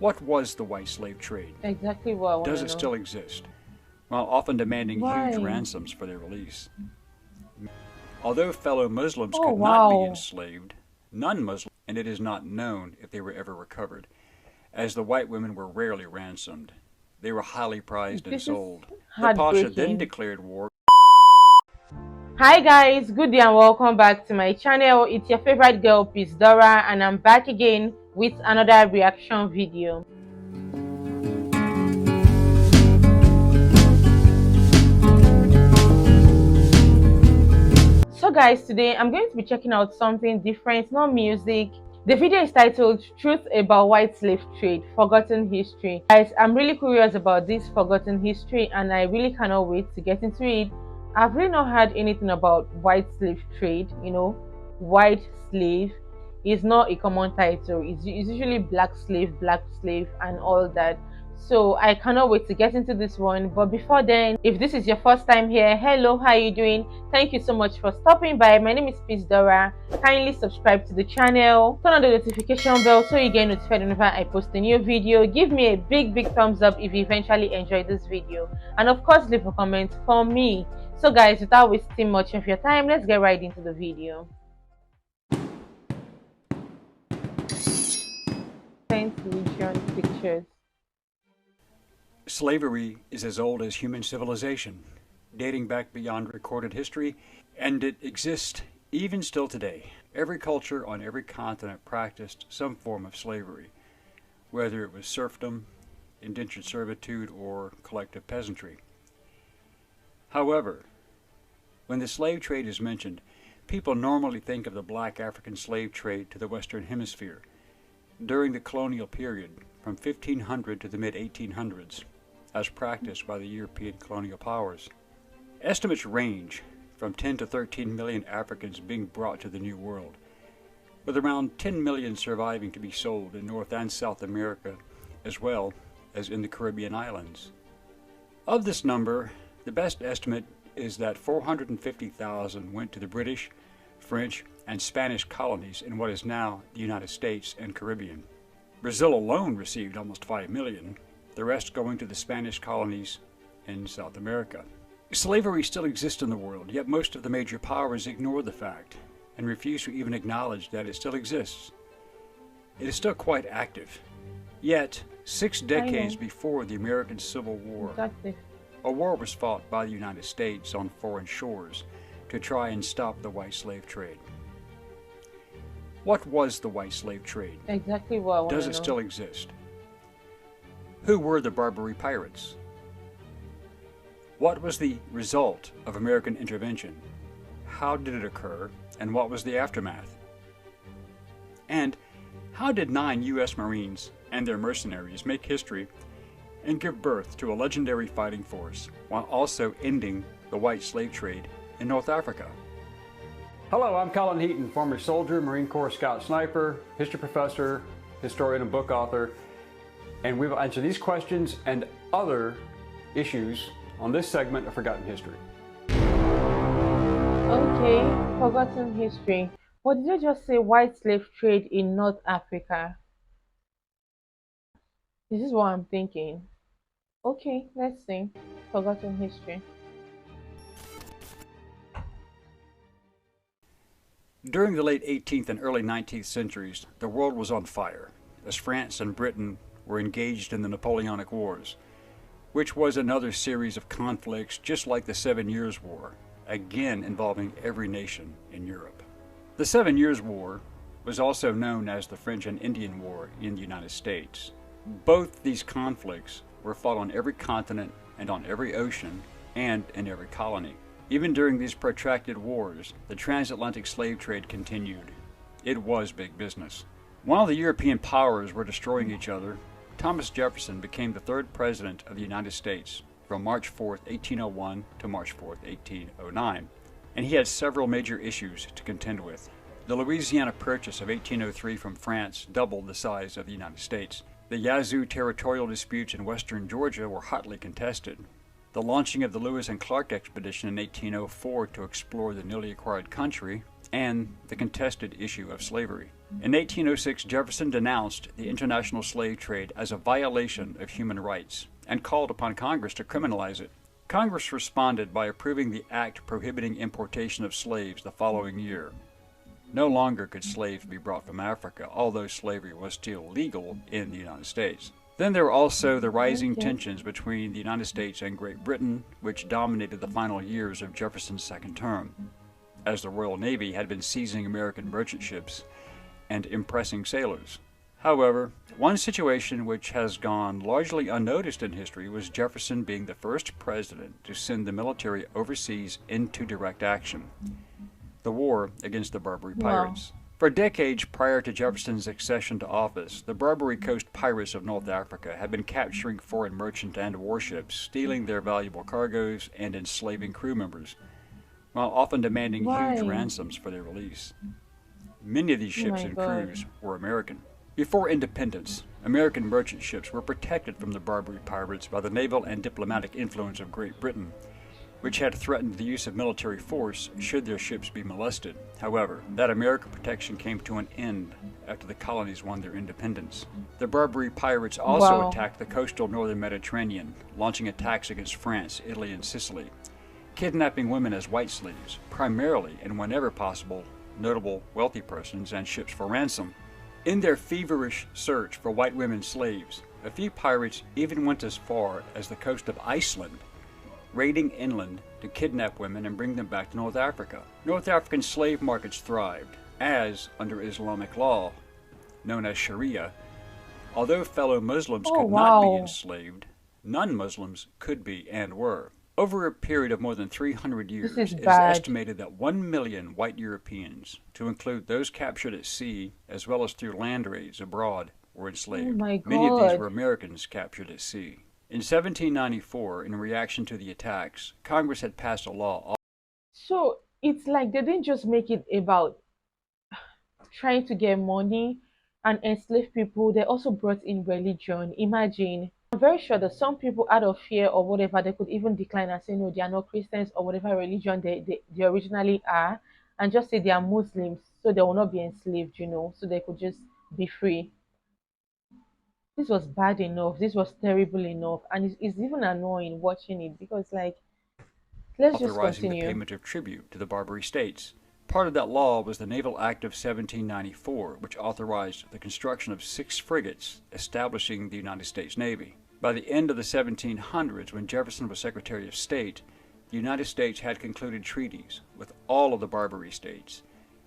What was the white slave trade? Exactly what I want Does to it know. still exist? While often demanding huge Why? ransoms for their release. Although fellow Muslims Oh, could not be wow. enslaved, non-Muslims, and it is not known if they were ever recovered, as the white women were rarely ransomed. They were highly prized and This is sold. The Pasha then heartbreaking. declared war. Hi guys, good day and welcome back to my channel. It's your favorite girl, Peace Dora, and I'm back again with another reaction video. So guys, today I'm going to be checking out something different, not music. The video is titled Truth About White Slave Trade, Forgotten History. Guys, I'm really curious about this forgotten history and I really cannot wait to get into it. I've really not heard anything about white slave trade, white slave is not a common title. It's usually black slave, and all that. So I cannot wait to get into this one. But before then, if this is your first time here, hello, how are you doing? Thank you so much for stopping by. My name is Peace Dora. Kindly subscribe to the channel, turn on the notification bell so you get notified whenever I post a new video. Give me a big thumbs up if you eventually enjoyed this video, and of course leave a comment for me. So guys, without wasting much of your time, let's get right into the video. Science fiction pictures. Slavery is as old as human civilization, dating back beyond recorded history, and it exists even still today. Every culture on every continent practiced some form of slavery, whether it was serfdom, indentured servitude, or collective peasantry. However, when the slave trade is mentioned, people normally think of the black African slave trade to the Western Hemisphere during the colonial period from 1500 to the mid-1800s, as practiced by the European colonial powers. Estimates range from 10 to 13 million Africans being brought to the New World, with around 10 million surviving to be sold in North and South America, as well as in the Caribbean islands. Of this number, the best estimate is that 450,000 went to the British, French, and Spanish colonies in what is now the United States and Caribbean. Brazil alone received almost 5 million, the rest going to the Spanish colonies in South America. Slavery still exists in the world, yet most of the major powers ignore the fact and refuse to even acknowledge that it still exists. It is still quite active. Yet, 6 decades before the American Civil War, a war was fought by the United States on foreign shores to try and stop the white slave trade. What was the white slave trade? Exactly what I want to know. Does it still exist? Who were the Barbary pirates? What was the result of American intervention? How did it occur, and what was the aftermath? And how did 9 U.S. Marines and their mercenaries make history and give birth to a legendary fighting force while also ending the white slave trade in North Africa? Hello, I'm Colin Heaton, former soldier, Marine Corps scout sniper, history professor, historian, and book author, and we will answer these questions and other issues on this segment of Forgotten History. Okay, forgotten history. What did you just say? White slave trade in North Africa. This is what I'm thinking. Okay, let's see. Forgotten history. During the late 18th and early 19th centuries, the world was on fire, as France and Britain were engaged in the Napoleonic Wars, which was another series of conflicts just like the 7 Years' War, again involving every nation in Europe. The 7 Years' War was also known as the French and Indian War in the United States. Both these conflicts were fought on every continent and on every ocean and in every colony. Even during these protracted wars, the transatlantic slave trade continued. It was big business. While the European powers were destroying each other, Thomas Jefferson became the 3rd President of the United States from March 4, 1801 to March 4, 1809, and he had several major issues to contend with. The Louisiana Purchase of 1803 from France doubled the size of the United States. The Yazoo territorial disputes in western Georgia were hotly contested. The launching of the Lewis and Clark expedition in 1804 to explore the newly acquired country and the contested issue of slavery. In 1806, Jefferson denounced the international slave trade as a violation of human rights and called upon Congress to criminalize it. Congress responded by approving the act prohibiting importation of slaves the following year. No longer could slaves be brought from Africa, although slavery was still legal in the United States. Then there were also the rising tensions between the United States and Great Britain, which dominated the final years of Jefferson's second term, as the Royal Navy had been seizing American merchant ships and impressing sailors. However, one situation which has gone largely unnoticed in history was Jefferson being the first president to send the military overseas into direct action: the war against the Barbary pirates. For decades prior to Jefferson's accession to office, the Barbary Coast pirates of North Africa had been capturing foreign merchant and warships, stealing their valuable cargoes, and enslaving crew members, while often demanding huge ransoms for their release. Many of these ships and crews were American. Before independence, American merchant ships were protected from the Barbary pirates by the naval and diplomatic influence of Great Britain, which had threatened the use of military force should their ships be molested. However, that American protection came to an end after the colonies won their independence. The Barbary pirates also attacked the coastal northern Mediterranean, launching attacks against France, Italy, and Sicily, kidnapping women as white slaves, primarily and whenever possible, notable wealthy persons and ships for ransom. In their feverish search for white women slaves, a few pirates even went as far as the coast of Iceland, raiding inland to kidnap women and bring them back to North Africa. North African slave markets thrived, as, under Islamic law, known as Sharia, although fellow Muslims could not be enslaved, non-Muslims could be and were. Over a period of more than 300 years, it is estimated that 1 million white Europeans, to include those captured at sea as well as through land raids abroad, were enslaved. Many of these were Americans captured at sea. In 1794, in reaction to the attacks, Congress had passed a law. So it's like they didn't just make it about trying to get money and enslave people, they also brought in religion. Imagine. I'm very sure that some people, out of fear or whatever, they could even decline and say, no, they are not Christians or whatever religion they originally are, and just say they are Muslims, so they will not be enslaved, so they could just be free. This was bad enough. This was terrible enough. And it's even annoying watching it because, like, let's just Authorizing continue. the payment of tribute to the Barbary states. Part of that law was the Naval Act of 1794, which authorized the construction of 6 frigates, establishing the United States Navy. By the end of the 1700s, when Jefferson was Secretary of State, the United States had concluded treaties with all of the Barbary states,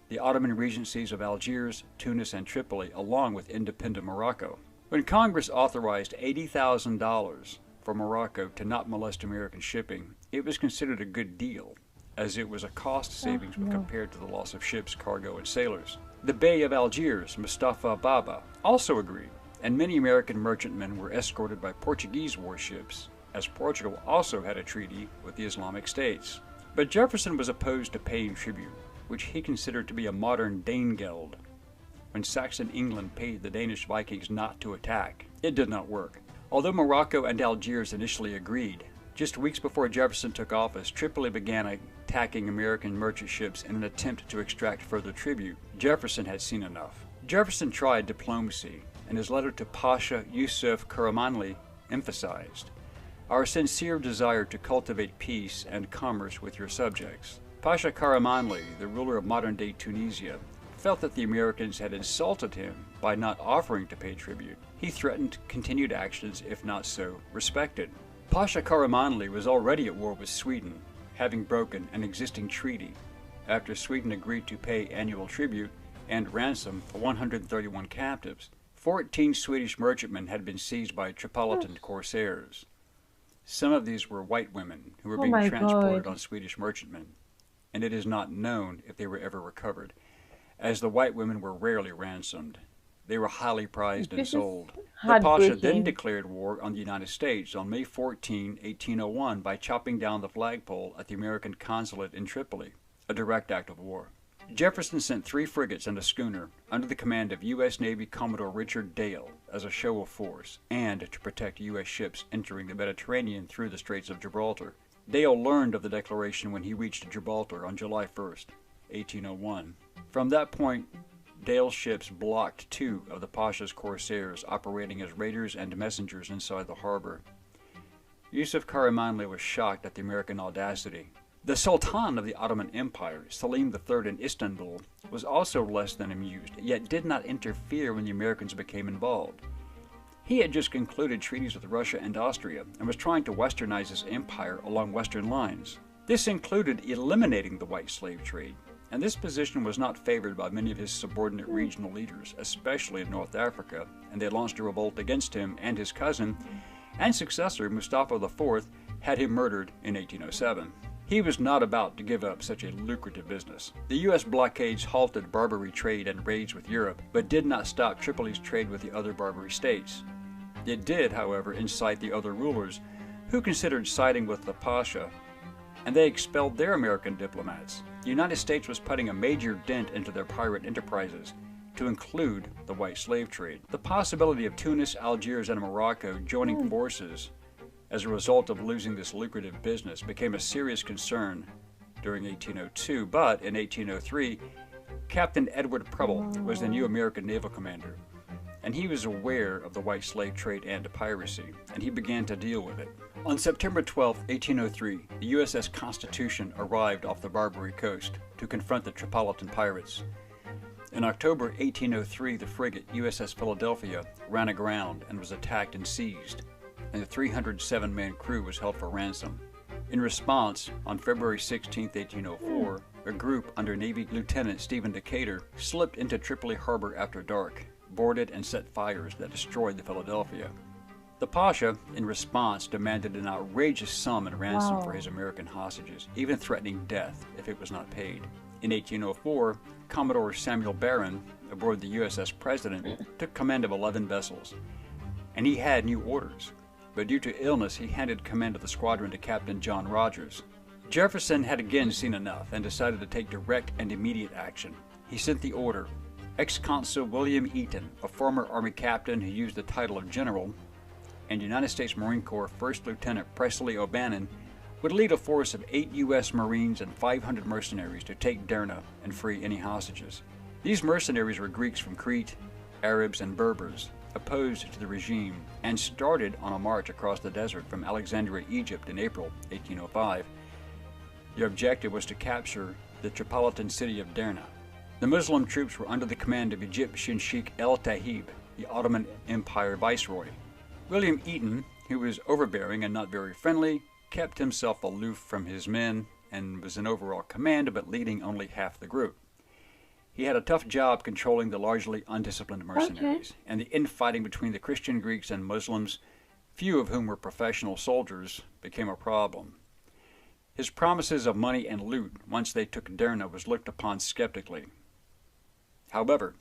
the Ottoman regencies of Algiers, Tunis, and Tripoli, along with independent Morocco. When Congress authorized $80,000 for Morocco to not molest American shipping, it was considered a good deal, as it was a cost savings when compared to the loss of ships, cargo, and sailors. The Bey of Algiers, Mustafa Baba, also agreed, and many American merchantmen were escorted by Portuguese warships, as Portugal also had a treaty with the Islamic states. But Jefferson was opposed to paying tribute, which he considered to be a modern Danegeld. When Saxon England paid the Danish Vikings not to attack, it did not work. Although Morocco and Algiers initially agreed, just weeks before Jefferson took office, Tripoli began attacking American merchant ships in an attempt to extract further tribute. Jefferson had seen enough. Jefferson tried diplomacy, and his letter to Pasha Yusuf Karamanli emphasized, "Our sincere desire to cultivate peace and commerce with your subjects." Pasha Karamanli, the ruler of modern-day Tunisia, felt that the Americans had insulted him by not offering to pay tribute. He threatened continued actions if not so respected. Pasha Karamanli was already at war with Sweden, having broken an existing treaty, after Sweden agreed to pay annual tribute and ransom for 131 captives. 14 Swedish merchantmen had been seized by Tripolitan corsairs. Some of these were white women who were being transported on Swedish merchantmen, and it is not known if they were ever recovered, as the white women were rarely ransomed. They were highly prized and sold. The Pasha then declared war on the United States on May 14, 1801 by chopping down the flagpole at the American consulate in Tripoli, a direct act of war. Jefferson sent 3 frigates and a schooner under the command of U.S. Navy Commodore Richard Dale as a show of force and to protect U.S. ships entering the Mediterranean through the Straits of Gibraltar. Dale learned of the declaration when he reached Gibraltar on July 1st. 1801. From that point, Dale's ships blocked 2 of the Pasha's corsairs operating as raiders and messengers inside the harbor. Yusuf Karamanli was shocked at the American audacity. The Sultan of the Ottoman Empire, Selim III in Istanbul, was also less than amused, yet did not interfere when the Americans became involved. He had just concluded treaties with Russia and Austria and was trying to westernize his empire along Western lines. This included eliminating the white slave trade, and this position was not favored by many of his subordinate regional leaders, especially in North Africa, and they launched a revolt against him, and his cousin and successor, Mustafa IV, had him murdered in 1807. He was not about to give up such a lucrative business. The U.S. blockades halted Barbary trade and raids with Europe, but did not stop Tripoli's trade with the other Barbary states. It did, however, incite the other rulers, who considered siding with the Pasha, and they expelled their American diplomats. The United States was putting a major dent into their pirate enterprises, to include the white slave trade. The possibility of Tunis, Algiers, and Morocco joining forces as a result of losing this lucrative business became a serious concern during 1802, but in 1803, Captain Edward Preble was the new American naval commander, and he was aware of the white slave trade and piracy, and he began to deal with it. On September 12, 1803, the USS Constitution arrived off the Barbary coast to confront the Tripolitan pirates. In October 1803, the frigate USS Philadelphia ran aground and was attacked and seized, and the 307-man crew was held for ransom. In response, on February 16, 1804, a group under Navy Lieutenant Stephen Decatur slipped into Tripoli harbor after dark, boarded and set fires that destroyed the Philadelphia. The Pasha, in response, demanded an outrageous sum in ransom for his American hostages, even threatening death if it was not paid. In 1804, Commodore Samuel Barron, aboard the USS President, took command of 11 vessels, and he had new orders. But due to illness, he handed command of the squadron to Captain John Rogers. Jefferson had again seen enough and decided to take direct and immediate action. He sent the order. Ex-Consul William Eaton, a former Army captain who used the title of general, and United States Marine Corps First Lieutenant Presley O'Bannon, would lead a force of 8 U.S. Marines and 500 mercenaries to take Derna and free any hostages. These mercenaries were Greeks from Crete, Arabs, and Berbers, opposed to the regime, and started on a march across the desert from Alexandria, Egypt in April 1805. Their objective was to capture the Tripolitan city of Derna. The Muslim troops were under the command of Egyptian Sheikh El-Tahib, the Ottoman Empire viceroy. William Eaton, who was overbearing and not very friendly, kept himself aloof from his men and was in overall command but leading only half the group. He had a tough job controlling the largely undisciplined mercenaries, and the infighting between the Christian Greeks and Muslims, few of whom were professional soldiers, became a problem. His promises of money and loot once they took Derna was looked upon skeptically. However,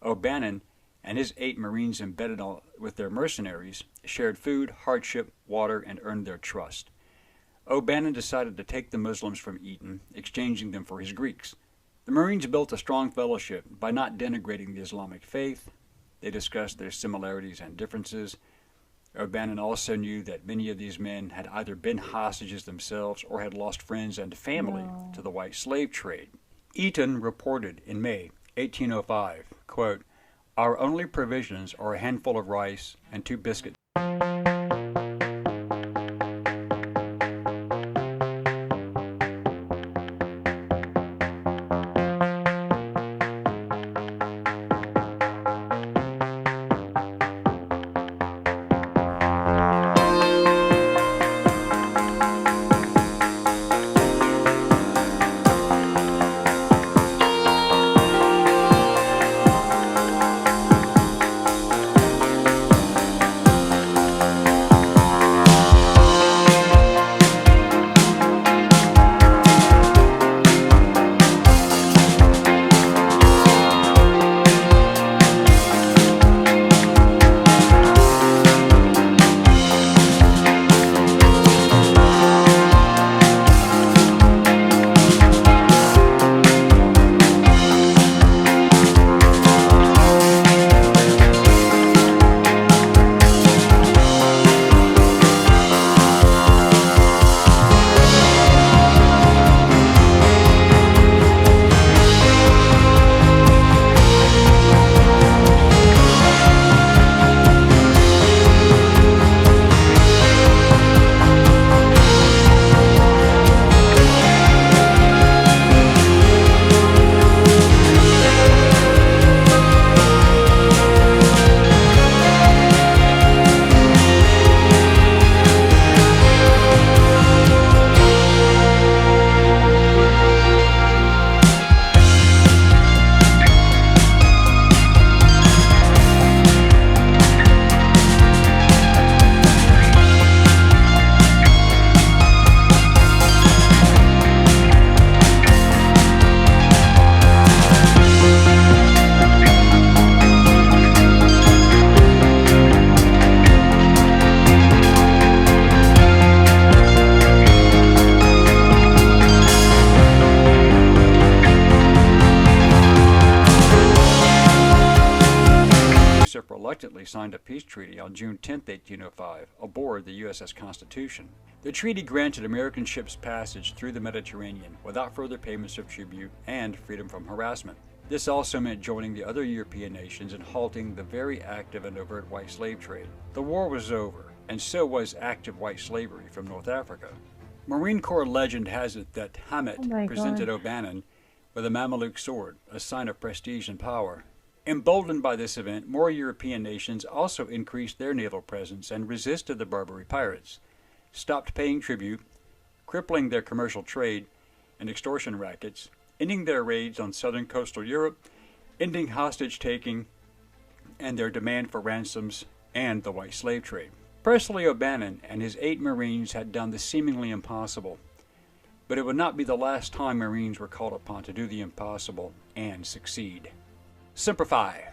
O'Bannon and his 8 Marines embedded with their mercenaries shared food, hardship, water, and earned their trust. O'Bannon decided to take the Muslims from Eaton, exchanging them for his Greeks. The Marines built a strong fellowship by not denigrating the Islamic faith. They discussed their similarities and differences. O'Bannon also knew that many of these men had either been hostages themselves or had lost friends and family to the white slave trade. Eaton reported in May 1805, quote, "Our only provisions are a handful of rice and 2 biscuits." signed a peace treaty on June 10, 1805, aboard the USS Constitution. The treaty granted American ships passage through the Mediterranean without further payments of tribute and freedom from harassment. This also meant joining the other European nations in halting the very active and overt white slave trade. The war was over, and so was active white slavery from North Africa. Marine Corps legend has it that Hamet presented O'Bannon with a Mameluke sword, a sign of prestige and power. Emboldened by this event, more European nations also increased their naval presence and resisted the Barbary pirates, stopped paying tribute, crippling their commercial trade and extortion rackets, ending their raids on southern coastal Europe, ending hostage-taking and their demand for ransoms and the white slave trade. Presley O'Bannon and his 8 Marines had done the seemingly impossible, but it would not be the last time Marines were called upon to do the impossible and succeed. Semper Fi.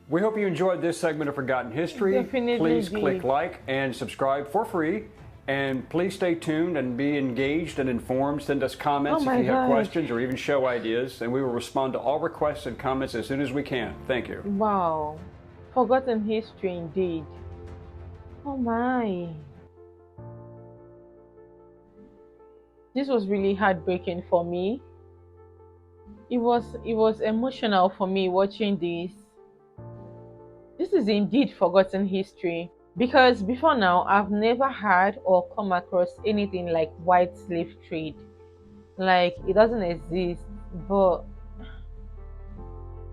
We hope you enjoyed this segment of Forgotten History. Definitely Please did. click like and subscribe for free. And please stay tuned and be engaged and informed. Send us comments if you have questions or even show ideas, and we will respond to all requests and comments as soon as we can. Thank you. Wow. Forgotten history indeed. Oh my. This was really heartbreaking for me. It was emotional for me watching this. This is indeed forgotten history. Because before now, I've never had or come across anything like white slave trade. Like, it doesn't exist. But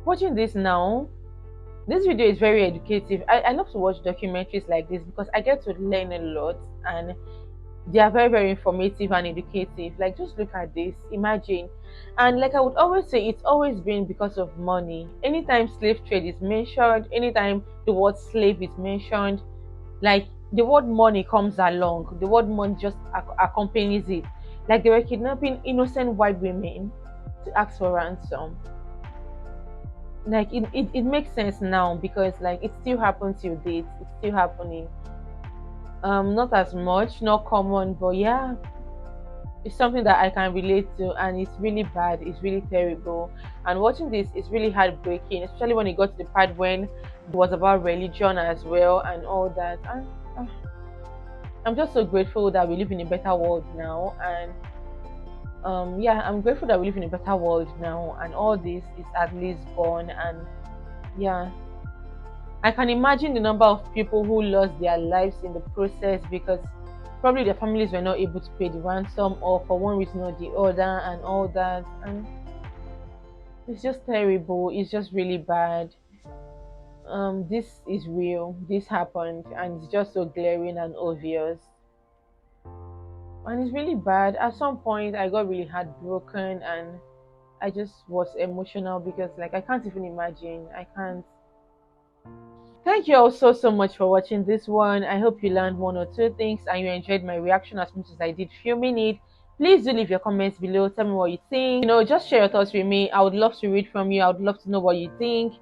watching this now, this video is very educative. I love to watch documentaries like this because I get to learn a lot, and they are very, very informative and educative. Like, just look at this, imagine. And like I would always say, it's always been because of money. Anytime slave trade is mentioned, anytime the word slave is mentioned, like the word money comes along, the word money just accompanies it. Like they were kidnapping innocent white women to ask for ransom. Like it makes sense now because like it still happens till date. It's still happening. Not as much, not common, but yeah, it's something that I can relate to, and it's really bad, it's really terrible. And watching this is really heartbreaking, especially when it got to the part when it was about religion as well and all that. And I'm just so grateful that we live in a better world now. And yeah, I'm grateful that we live in a better world now, and all this is at least gone. And yeah, I can imagine the number of people who lost their lives in the process because probably their families were not able to pay the ransom, or for one reason or the other, and all that. And it's just terrible. It's just really bad. This is real. This happened, and it's just so glaring and obvious. And it's really bad. At some point, I got really heartbroken, and I just was emotional because, like, I can't even imagine. I can't. Thank you all so much for watching this one. I hope you learned one or two things and you enjoyed my reaction as much as I did filming it. Please do leave your comments below. Tell me what you think. You know, just share your thoughts with me. I would love to read from you. I would love to know what you think.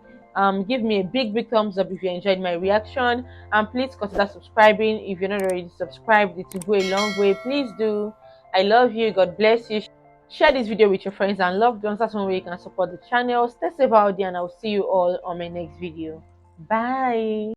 Give me a big thumbs up if you enjoyed my reaction, and please consider subscribing if you're not already subscribed. It will go a long way. Please do. I love you. God bless you. Share this video with your friends and loved ones. That's one way you can support the channel. Stay safe out there, and I'll see you all on my next video. Bye.